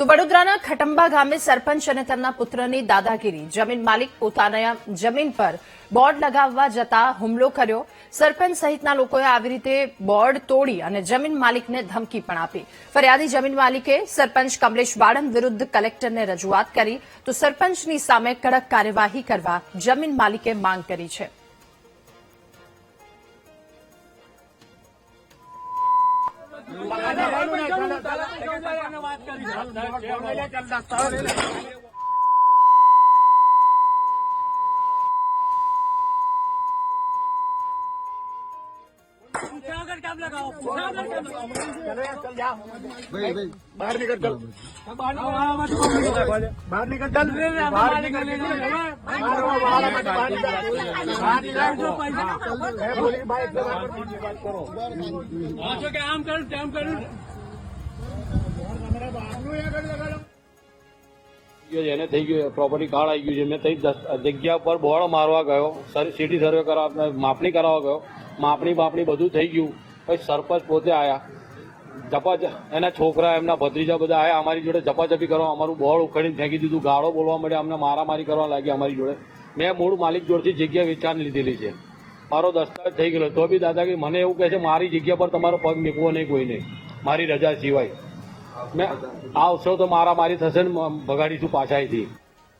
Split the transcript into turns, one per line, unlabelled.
તો વડોદરાના ખટંબા ગામે સરપંચ અને તેમના પુત્રની દાદાગીરી. જમીન માલિક પોતાના જમીન પર બોર્ડ લગાવવા જતા હુમલો કર્યો. સરપંચ સહિતના લોકોએ આવી રીતે બોર્ડ તોડી અને જમીન માલિકને ધમકી પણ આપી. ફરિયાદી જમીન માલિકે સરપંચ કમલેશ બાળન વિરુદ્ધ કલેક્ટરને રજૂઆત કરી તો સરપંચની સામે કડક કાર્યવાહી કરવા જમીન માલિકે માંગ કરી છે.
बाहर निकल चल बाहर निकल चल
જેને થઈ ગયું પ્રોપર્ટી કાર્ડ આવી ગયું છે. મેં તઈ જગ્યા પર બોર્ડ મારવા ગયો, સિટી સર્વે કરવા માપણી કરાવવા ગયો. માપણી બધું થઈ ગયું. પછી સરપંચ પોતે આવ્યા, એના છોકરા એમના ભત્રીજા બધા આવ્યા, અમારી જોડે ઝપાઝપી કરવા, અમારું બોર્ડ ઉખડીને ફેંકી દીધું, ગાળો બોલવા મળ્યા, અમને મારામારી કરવા લાગી અમારી જોડે. મેં મૂળ માલિક જોડથી જગ્યા વેચાણ લીધેલી છે, મારો દસ્તાવેજ થઈ ગયેલો. તો બી દાદાગીરી મને એવું કહે છે મારી જગ્યા પર તમારો પગ મૂકવો નહીં, કોઈ નહીં, મારી રજા સિવાય. મેં આવશો તો મારામારી થશે ને ભગાડીશું પાછા અહીંથી.